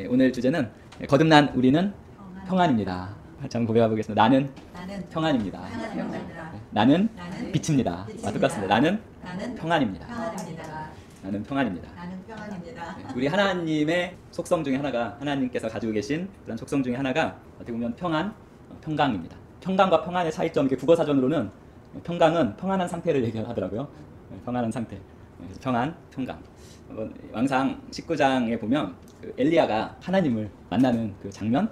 오늘 주제는 거듭난 우리는 평안입니다. 같이 한번 고백해 보겠습니다. 나는 평안입니다. 나는 빛입니다. 똑같습니다. 나는 평안입니다. 나는 평안입니다. 우리 하나님의 속성 중에 하나가, 하나님께서 가지고 계신 그런 속성 중에 하나가 어떻게 보면 평안, 평강입니다. 평강과 평안의 차이점, 이렇게 국어사전으로는 평강은 평안한 상태를 얘기하더라고요. 평안한 상태. 평안, 평강. 왕상 19장에 보면 그 엘리야가 하나님을 만나는 그 장면,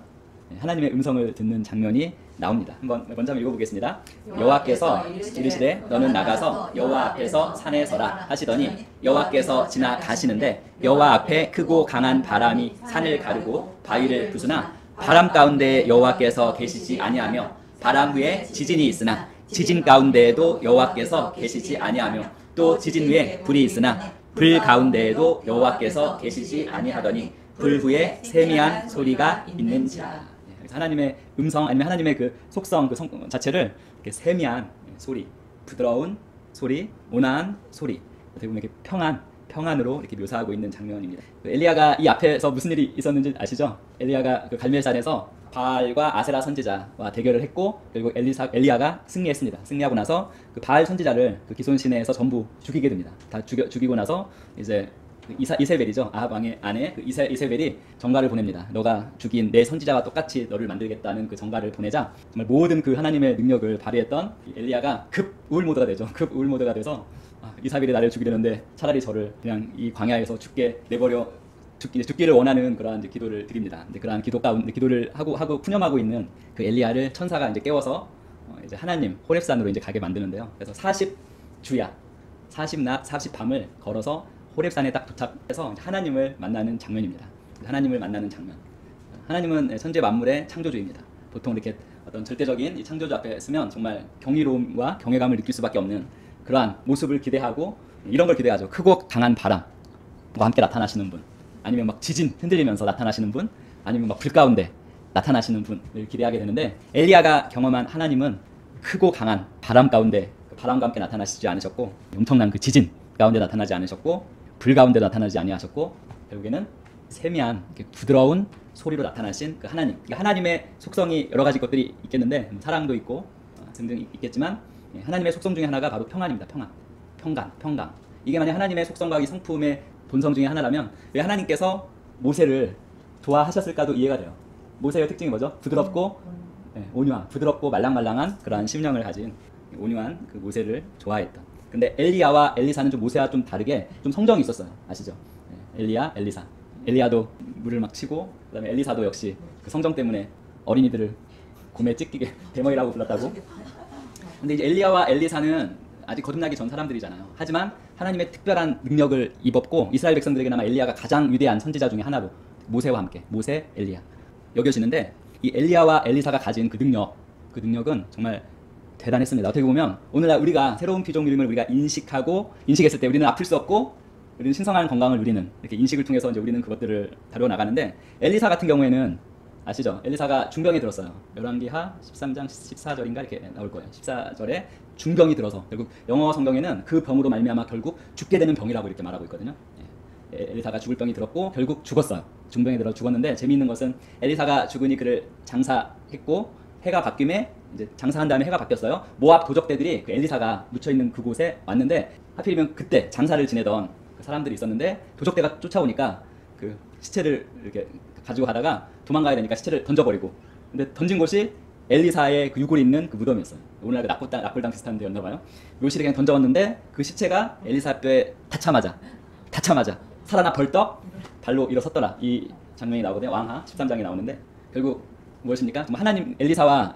하나님의 음성을 듣는 장면이 나옵니다. 먼저 한번 읽어보겠습니다. 여호와께서 이르시되 너는 나가서 여호와 앞에서 산에 서라 하시더니 여호와께서 지나가시는데 여호와 앞에 크고 강한 바람이 산을 가르고 바위를 부수나 바람 가운데 여호와께서 계시지 아니하며 바람 후에 지진이 있으나 지진 가운데에도 여호와께서 계시지 아니하며 또 지진 후에 불이 있으나 불 가운데에도 여호와께서 계시지 아니하더니 불 후에 세미한 소리가 있는지라. 하나님의 음성 아니면 하나님의 그 속성, 그 성 자체를 이렇게 세미한 소리, 부드러운 소리, 온화한 소리, 어떻게 보면 이렇게 평안으로 이렇게 묘사하고 있는 장면입니다. 엘리야가 이 앞에서 무슨 일이 있었는지 아시죠? 엘리야가 그 갈멜산에서 바알과 아세라 선지자와 대결을 했고 결국 엘리야가 승리했습니다. 승리하고 나서 그 바알 선지자를 그 기손 시내에서 전부 죽이게 됩니다. 다 죽이고 나서 이제 이세벨이죠. 아합 왕의 아내 그 이세벨이 전가를 보냅니다. 너가 죽인 내 선지자와 똑같이 너를 만들겠다는 그 전가를 보내자 정말 모든 그 하나님의 능력을 발휘했던 엘리야가 급 우울 모드가 되죠. 급 우울 모드가 돼서 이세벨이 나를 죽이려는데 차라리 저를 그냥 이 광야에서 죽게 내버려 죽기를 원하는 그러한 이제 기도를 드립니다. 근데 그러한 기도 가운데 기도를 하고 푸념하고 있는 그 엘리야를 천사가 이제 깨워서 이제 하나님 호렙산으로 이제 가게 만드는데요. 그래서 40주야 40낮 40밤을 걸어서 호렙산에 딱 도착해서 하나님을 만나는 장면입니다. 하나님을 만나는 장면. 하나님은 천지 만물의 창조주입니다. 보통 이렇게 어떤 절대적인 이 창조주 앞에 서면 정말 경이로움과 경외감을 느낄 수밖에 없는 그러한 모습을 기대하고 이런 걸 기대하죠. 크고 강한 바람과 함께 나타나시는 분, 아니면 막 지진 흔들리면서 나타나시는 분, 아니면 막 불 가운데 나타나시는 분을 기대하게 되는데 엘리야가 경험한 하나님은 크고 강한 바람 가운데 그 바람과 함께 나타나시지 않으셨고 엄청난 그 지진 가운데 나타나지 않으셨고 불 가운데 나타나지 아니하셨고 결국에는 세미한 부드러운 소리로 나타나신 그 하나님. 그러니까 하나님의 속성이 여러 가지 것들이 있겠는데 사랑도 있고 등등 있겠지만 하나님의 속성 중에 하나가 바로 평안입니다. 평강. 이게 만약 하나님의 속성과 이 성품의 본성 중에 하나라면 왜 하나님께서 모세를 좋아하셨을까도 이해가 돼요. 모세의 특징이 뭐죠? 부드럽고 온유한, 부드럽고 말랑말랑한 그러한 심령을 가진 온유한 그 모세를 좋아했던. 근데 엘리야와 엘리사는 좀 모세와 좀 다르게 좀 성정이 있었어요. 아시죠? 엘리야, 엘리사. 엘리야도 물을 막 치고 그다음에 엘리사도 역시 그 성정 때문에 어린이들을 곰에 찢기게 대머리라고 불렀다고. 근데 이제 엘리야와 엘리사는 아직 거듭나기 전 사람들이잖아요. 하지만 하나님의 특별한 능력을 입었고 이스라엘 백성들에게는 아마 엘리야가 가장 위대한 선지자 중에 하나로 모세와 함께 모세, 엘리야 여겨지는데 이 엘리야와 엘리사가 가진 그 능력은 정말 대단했습니다. 어떻게 보면 오늘날 우리가 새로운 피조물임을 우리가 인식했을 때 우리는 아플 수 없고 우리는 신성한 건강을 누리는 이렇게 인식을 통해서 이제 우리는 그것들을 다루어 나가는데 엘리사 같은 경우에는 아시죠? 엘리사가 중병이 들었어요. 열왕기하 13장 14절인가 이렇게 나올 거예요. 14절에 중병이 들어서 결국 영어 성경에는 그 병으로 말미암아 결국 죽게 되는 병이라고 이렇게 말하고 있거든요. 엘리사가 죽을 병이 들었고 결국 죽었어요. 중병이 들어 죽었는데 재미있는 것은 엘리사가 죽으니 그를 장사했고 해가 바뀜에 이제 장사한 다음에 해가 바뀌었어요. 모압 도적대들이 그 엘리사가 묻혀있는 그곳에 왔는데 하필이면 그때 장사를 지내던 그 사람들이 있었는데 도적대가 쫓아오니까 그 시체를 이렇게 가지고 가다가 도망가야 되니까 시체를 던져버리고 근데 던진 곳이 엘리사의 그 유골이 있는 그 무덤이었어요. 오늘날 그 납골당 비슷한 데였나 봐요. 묘실에 그냥 던져왔는데 그 시체가 엘리사 뼈에 닿자마자 살아나 벌떡 발로 일어섰더라. 이 장면이 나오거든요. 왕하 13장에 나오는데 결국 무엇입니까? 정말 하나님 엘리사와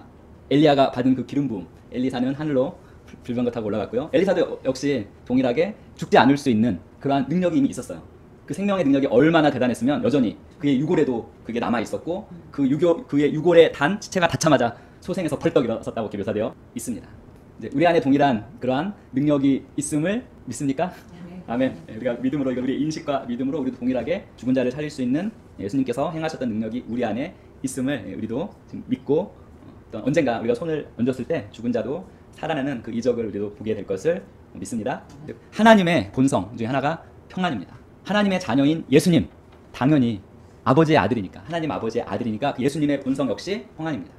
엘리야가 받은 그 기름 부음. 엘리사는 하늘로 불병거 타고 올라갔고요. 엘리사도 역시 동일하게 죽지 않을 수 있는 그러한 능력이 이미 있었어요. 그 생명의 능력이 얼마나 대단했으면 여전히 그의 유골에도 그게 남아 있었고 그의 유골에 단 시체가 닿자마자 소생해서 벌떡 일어섰다고 이렇게 묘사되어 있습니다. 이제 우리 안에 동일한 그러한 능력이 있음을 믿습니까? 아멘. 우리가 믿음으로 우리의 인식과 믿음으로 우리도 동일하게 죽은 자를 살릴 수 있는 예수님께서 행하셨던 능력이 우리 안에 있음을 우리도 지금 믿고 언젠가 우리가 손을 얹었을 때 죽은 자도 살아나는 그 이적을 우리도 보게 될 것을 믿습니다. 하나님의 본성 중에 하나가 평안입니다. 하나님의 자녀인 예수님 당연히 아버지의 아들이니까, 하나님 아버지의 아들이니까 그 예수님의 본성 역시 평안입니다.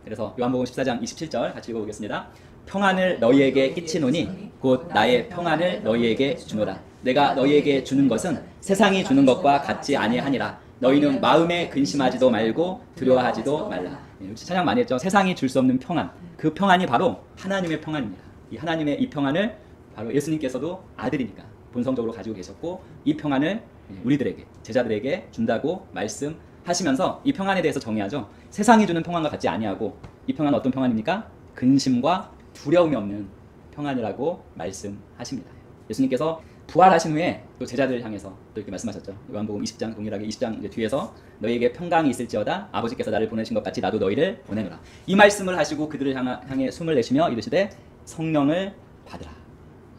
그래서 요한복음 14장 27절 같이 읽어보겠습니다. 평안을 너희에게 끼치노니 곧 나의 평안을 너희에게 주노라. 내가 너희에게 주는 것은 세상이 주는 것과 같지 아니하니라. 너희는 마음에 근심하지도 말고 두려워하지도 말라. 찬양 많이 했죠. 세상이 줄 수 없는 평안, 그 평안이 바로 하나님의 평안입니다. 이 하나님의 이 평안을 바로 예수님께서도 아들이니까 본성적으로 가지고 계셨고, 이 평안을 우리들에게, 제자들에게 준다고 말씀하시면서 이 평안에 대해서 정의하죠. 세상이 주는 평안과 같지 아니하고, 이 평안은 어떤 평안입니까? 근심과 두려움이 없는 평안이라고 말씀하십니다. 예수님께서 부활하신 후에 또 제자들을 향해서 또 이렇게 말씀하셨죠. 요한복음 20장 동일하게 20장 이제 뒤에서 너희에게 평강이 있을지어다 아버지께서 나를 보내신 것 같이 나도 너희를 보내노라. 이 말씀을 하시고 그들을 향해 숨을 내쉬며 이르시되 성령을 받으라.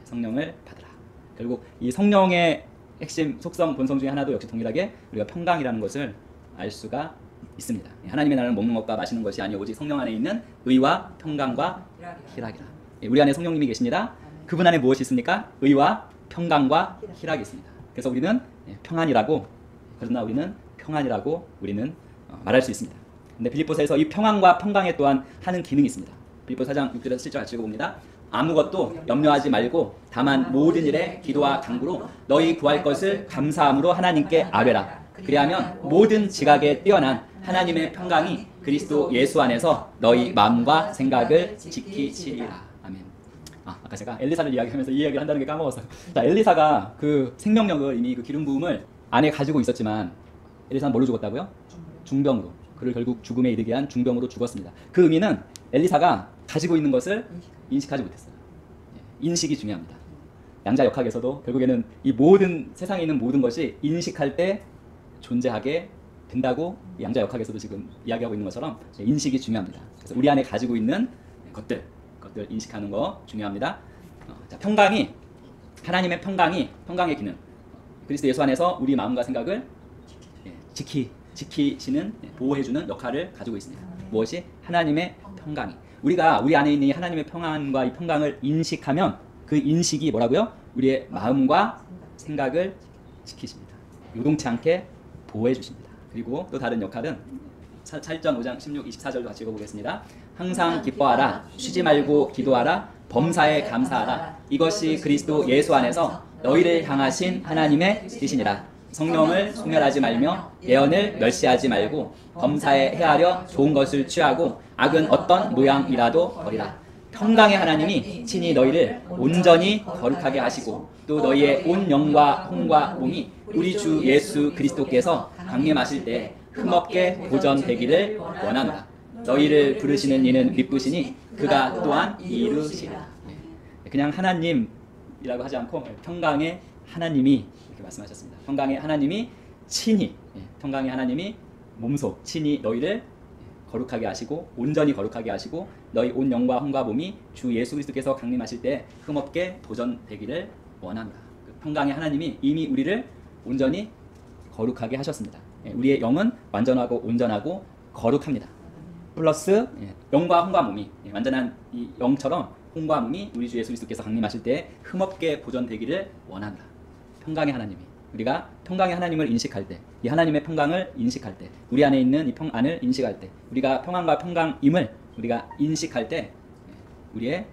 성령을 받으라. 결국 이 성령의 핵심 속성 본성 중에 하나도 역시 동일하게 우리가 평강이라는 것을 알 수가 있습니다. 하나님의 나라는 먹는 것과 마시는 것이 아니오 오직 성령 안에 있는 의와 평강과 희락이라. 우리 안에 성령님이 계십니다. 그분 안에 무엇이 있습니까? 의와 평강과 희락이 있습니다. 그래서 우리는 평안이라고, 그러나 우리는 평안이라고 우리는 말할 수 있습니다. 근데 빌립보서에서 이 평안과 평강에 또한 하는 기능이 있습니다. 빌립보서 4장 6절에서 7절 같이 읽어봅니다. 아무것도 염려하지 말고 다만 모든 일에 기도와 간구로 너희 구할 것을 감사함으로 하나님께 아뢰라. 그리하면 모든 지각에 뛰어난 하나님의 평강이 그리스도 예수 안에서 너희 마음과 생각을 지키시리라. 아멘. 아까 제가 엘리사를 이야기하면서 이 이야기를 한다는 게 까먹었어요. 자, 엘리사가 그 생명력을 이미 그 기름 부음을 안에 가지고 있었지만 엘리사는 뭘로 죽었다고요? 중병으로. 그를 결국 죽음에 이르게 한 중병으로 죽었습니다. 그 의미는 엘리사가 가지고 있는 것을 인식하지 못했어요. 인식이 중요합니다. 양자 역학에서도 결국에는 이 모든 세상에 있는 모든 것이 인식할 때 존재하게 된다고 양자 역학에서도 지금 이야기하고 있는 것처럼 인식이 중요합니다. 그래서 우리 안에 가지고 있는 것들 인식하는 거 중요합니다. 자, 평강이, 하나님의 평강의 기능, 그리스도 예수 안에서 우리 마음과 생각을 지키시는, 보호해주는 역할을 가지고 있습니다. 무엇이? 하나님의 평강이. 우리가 우리 안에 있는 이 하나님의 평안과 이 평강을 인식하면 그 인식이 뭐라고요? 우리의 마음과 생각을 지키십니다. 요동치 않게 보호해 주십니다. 그리고 또 다른 역할은 4전 5장 16, 24절도 같이 읽어보겠습니다. 항상 기뻐하라, 쉬지 말고 기도하라, 범사에 감사하라. 이것이 그리스도 예수 안에서 너희를 향하신 하나님의 뜻이니라. 성령을 소멸하지 말며 예언을 멸시하지 말고 범사에 헤아려 좋은 것을 취하고 악은 어떤 모양이라도 버리라. 평강의 하나님이 친히 너희를 온전히 거룩하게 하시고 또 너희의 온 영과 혼과 몸이 우리 주 예수 그리스도께서 강림하실 때 흠없게 보전되기를 원하노라. 너희를 부르시는 이는 미쁘시니 그가 또한 이루시리라. 그냥 하나님이라고 하지 않고 평강의 하나님이 이렇게 말씀하셨습니다. 평강의 하나님이 친히, 평강의 하나님이 몸소 친히 너희를 거룩하게 하시고 온전히 거룩하게 하시고 너희 온 영과 혼과 몸이 주 예수 그리스도께서 강림하실 때 흠없게 보전되기를 원합니다. 그 평강의 하나님이 이미 우리를 온전히 거룩하게 하셨습니다. 우리의 영은 완전하고 온전하고 거룩합니다. 플러스 영과 혼과 몸이 완전한 이 영처럼 혼과 몸이 우리 주 예수 그리스도께서 강림하실 때 흠없게 보전되기를 원합니다. 평강의 하나님이, 우리가 평강의 하나님을 인식할 때, 이 하나님의 평강을 인식할 때, 우리 안에 있는 이 평안을 인식할 때, 우리가 평안과 평강임을 우리가 인식할 때 우리의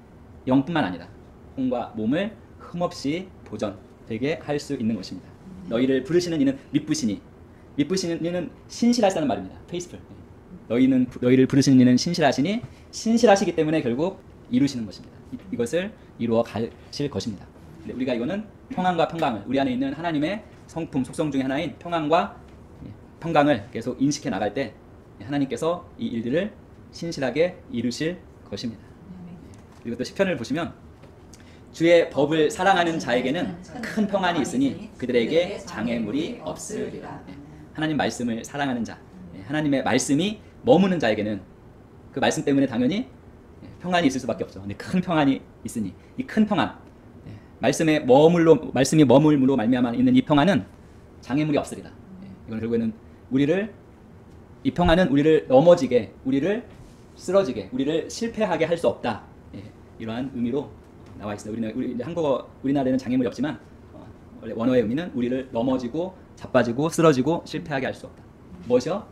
영뿐만 아니라 혼과 몸을 흠없이 보전되게 할 수 있는 것입니다. 너희를 부르시는 이는 미쁘시니, 미쁘시는 이는 신실하시다는 말입니다. 페이스풀. 너희를 부르시는 이는 신실하시니, 신실하시기 때문에 결국 이루시는 것입니다. 이것을 이루어 가실 것입니다. 근데 우리가 이거는 평안과 평강을, 우리 안에 있는 하나님의 성품, 속성 중에 하나인 평안과 평강을 계속 인식해 나갈 때 하나님께서 이 일들을 신실하게 이루실 것입니다. 그리고 또 시편을 보시면 주의 법을 사랑하는 자에게는 큰 평안이 있으니 그들에게 장애물이 없으리라. 하나님 말씀을 사랑하는 자, 하나님의 말씀이 머무는 자에게는 그 말씀 때문에 당연히 평안이 있을 수밖에 없죠. 근데 큰 평안이 있으니 이 큰 평안, 말씀이 머물므로 말미암아 있는 이 평안은 장애물이 없으리라. 이건 결국에는 이 평안은 우리를 넘어지게, 우리를 쓰러지게, 우리를 실패하게 할 수 없다. 이러한 의미로 나와 있습니다. 우리나라에는 장애물이 없지만 원어의 의미는 우리를 넘어지고 자빠지고 쓰러지고 실패하게 할 수 없다. 무엇이요?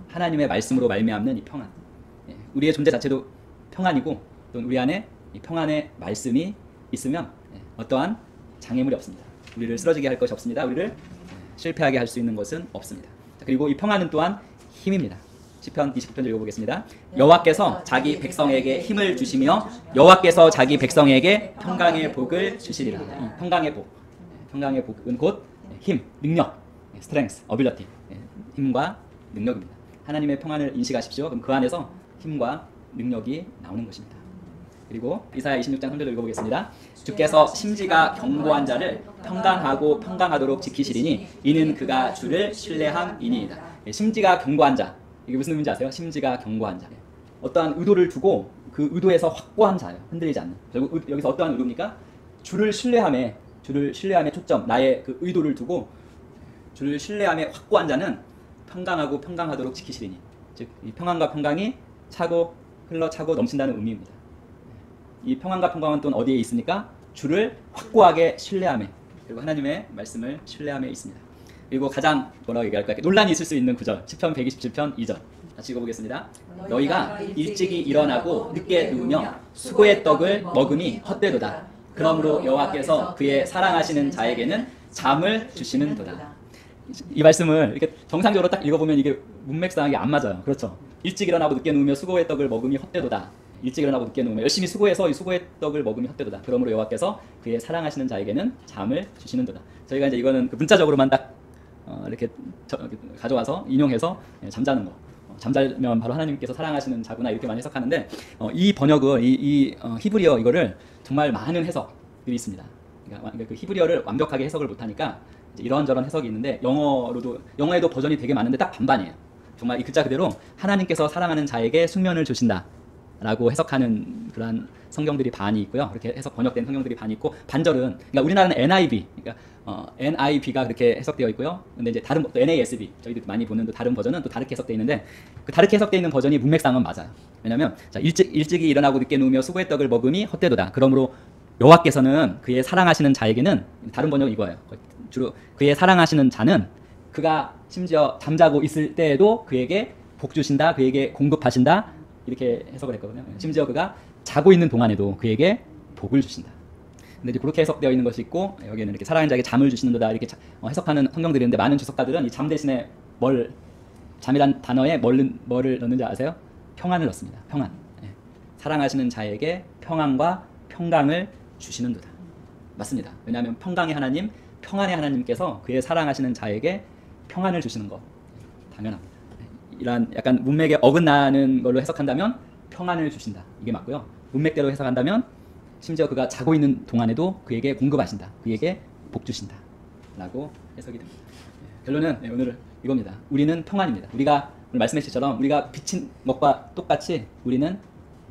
하나님의 말씀으로 말미암는 이 평안. 우리의 존재 자체도 평안이고 또 우리 안에 이 평안의 말씀이 있으면 어떠한 장애물이 없습니다. 우리를 쓰러지게 할 것이 없습니다. 우리를 실패하게 할 수 있는 것은 없습니다. 그리고 이 평안은 또한 힘입니다. 시편 29편 읽어보겠습니다. 여호와께서 자기 백성에게 힘을 주시며 여호와께서 자기 백성에게 평강의 복을 주시리라. 이 평강의 복, 평강의 복은 곧 힘, 능력, strength, ability, 힘과 능력입니다. 하나님의 평안을 인식하십시오. 그럼 그 안에서 힘과 능력이 나오는 것입니다. 그리고 이사야 26장 3절을 읽어보겠습니다. 주께서 심지가 견고한 자를 평강하고 평강하도록 지키시리니 이는 그가 주를 신뢰함이니이다. 심지가 견고한 자, 이게 무슨 의미인지 아세요? 심지가 견고한 자. 어떠한 의도를 두고 그 의도에서 확고한 자예요. 흔들리지 않는. 결국 여기서 어떠한 의도입니까? 주를 신뢰함에 초점, 나의 그 의도를 두고 주를 신뢰함에 확고한 자는 평강하고 평강하도록 지키시리니. 즉, 이 평안과 평강이 차고 흘러차고 넘친다는 의미입니다. 이 평안과 평강은 또 어디에 있습니까? 주를 확고하게 신뢰함에, 그리고 하나님의 말씀을 신뢰함에 있습니다. 그리고 가장 뭐라고 얘기할까? 논란이 있을 수 있는 구절, 시편 127편 2절 같이 읽어보겠습니다. 너희가 일찍이 일어나고 늦게 누우며 수고의 떡을 먹음이 헛되도다. 그러므로 여호와께서 그의 사랑하시는 자에게는 잠을 주시는도다. 이 말씀을 이렇게 정상적으로 딱 읽어보면 이게 문맥상이 안 맞아요. 그렇죠? 일찍 일어나고 늦게 누우며 수고의 떡을 먹음이 헛되도다. 일찍 일어나고 늦게 누우며 열심히 수고해서 이 수고의 떡을 먹음이 헛되도다. 그러므로 여호와께서 그의 사랑하시는 자에게는 잠을 주시는도다. 저희가 이제 이거는 그 문자적으로만 딱 이렇게 가져와서 인용해서 잠자는 거. 잠자면 바로 하나님께서 사랑하시는 자구나 이렇게만 해석하는데 이 번역을 이 히브리어 이거를 정말 많은 해석들이 있습니다. 그러니까 그 히브리어를 완벽하게 해석을 못하니까 이런저런 해석이 있는데 영어에도 버전이 되게 많은데 딱 반반이에요. 정말 이 글자 그대로 하나님께서 사랑하는 자에게 숙면을 주신다 라고 해석하는 그러한 성경들이 반이 있고요. 그렇게 해석 번역된 성경들이 반이 있고, 반절은, 그러니까 우리나라는 NIV, 그러니까 NIV가 그렇게 해석되어 있고요. 근데 이제 다른 또 NASB, 저희들 많이 보는 또 다른 버전은 또 다르게 해석되어 있는데, 그 다르게 해석되어 있는 버전이 문맥상은 맞아요. 왜냐면 자, 일찍이 일어나고 늦게 누우며 수고의 떡을 먹음이 헛되도다. 그러므로 여호와께서는 그의 사랑하시는 자에게는, 다른 번역은 이거예요. 주로 그의 사랑하시는 자는 그가 심지어 잠자고 있을 때에도 그에게 복 주신다, 그에게 공급하신다, 이렇게 해석을 했거든요. 심지어 그가 자고 있는 동안에도 그에게 복을 주신다. 근데 이제 그렇게 해석되어 있는 것이 있고, 여기에는 이렇게 사랑하는 자에게 잠을 주시는도다 이렇게 해석하는 성경들이 있는데, 많은 주석가들은 이 잠 대신에 잠이란 단어에 뭐를 넣는지 아세요? 평안을 넣습니다. 평안. 사랑하시는 자에게 평안과 평강을 주시는도다. 맞습니다. 왜냐하면 평강의 하나님, 평안의 하나님께서 그의 사랑하시는 자에게 평안을 주시는 것 당연합니다. 이러한 약간 문맥에 어긋나는 걸로 해석한다면 평안을 주신다, 이게 맞고요. 문맥대로 해석한다면 심지어 그가 자고 있는 동안에도 그에게 공급하신다, 그에게 복 주신다 라고 해석이 됩니다. 결론은 오늘 이겁니다. 우리는 평안입니다. 우리가 오늘 말씀하신 우리가 비친 것과 똑같이 우리는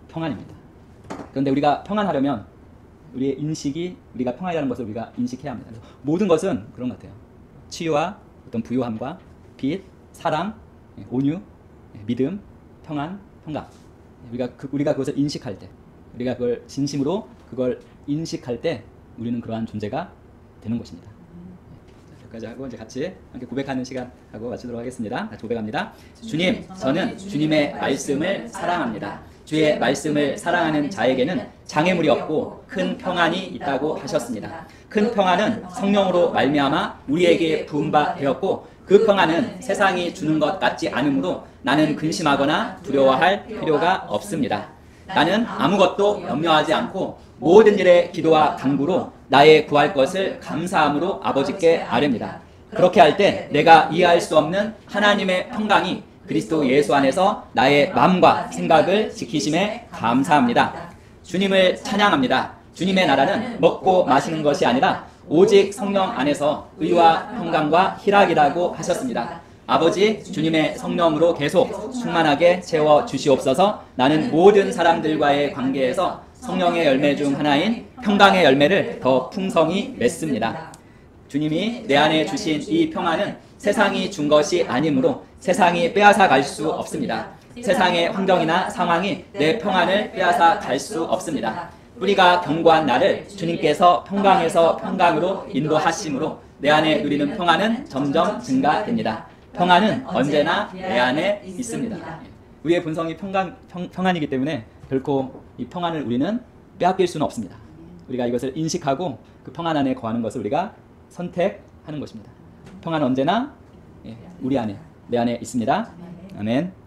평안입니다. 그런데 우리가 평안하려면 우리의 인식이, 우리가 평안이라는 것을 우리가 인식해야 합니다. 그래서 모든 것은 그런 것 같아요. 치유와 어떤 부유함과 빛, 사랑, 온유, 믿음, 평안, 평강. 우리가 그것을 인식할 때, 우리가 그걸 진심으로 그걸 인식할 때 우리는 그러한 존재가 되는 것입니다. 여기까지 하고 이제 같이 함께 고백하는 시간 하고 마치도록 하겠습니다. 같이 고백합니다. 주님, 저는 주님의 말씀을 사랑합니다. 주의 말씀을 사랑하는 자에게는 장애물이 없고 큰 평안이 있다고 하셨습니다. 큰 평안은 성령으로 말미암아 우리에게 부은 바 되었고, 그 평안은 세상이 주는 것 같지 않으므로 나는 근심하거나 두려워할 필요가 없습니다. 나는 아무것도 염려하지 않고 모든 일에 기도와 간구로 나의 구할 것을 감사함으로 아버지께 아뢰니다. 그렇게 할 때 내가 이해할 수 없는 하나님의 평강이 그리스도 예수 안에서 나의 마음과 생각을 지키심에 감사합니다. 주님을 찬양합니다. 주님의 나라는 먹고 마시는 것이 아니라 오직 성령 안에서 의와 평강과 희락이라고 하셨습니다. 아버지, 주님의 성령으로 계속 충만하게 채워 주시옵소서. 나는 모든 사람들과의 관계에서 성령의 열매 중 하나인 평강의 열매를 더 풍성히 맺습니다. 주님이 내 안에 주신 이 평안은 세상이 준 것이 아니므로 세상이 빼앗아 갈 수 없습니다. 세상의 환경이나 상황이 내 평안을 빼앗아 갈 수 없습니다. 뿌리가 견고한 나를 주님께서 평강에서 평강으로 인도하심으로 내 안에 누리는 평안은 점점 증가됩니다. 평안은 언제나 내 안에 있습니다. 우리의 본성이 평안이기 때문에 결코 이 평안을 우리는 빼앗길 수는 없습니다. 우리가 이것을 인식하고 그 평안 안에 거하는 것을 우리가 선택하는 것입니다. 평안은 언제나 우리 안에, 내 안에 있습니다. 아멘.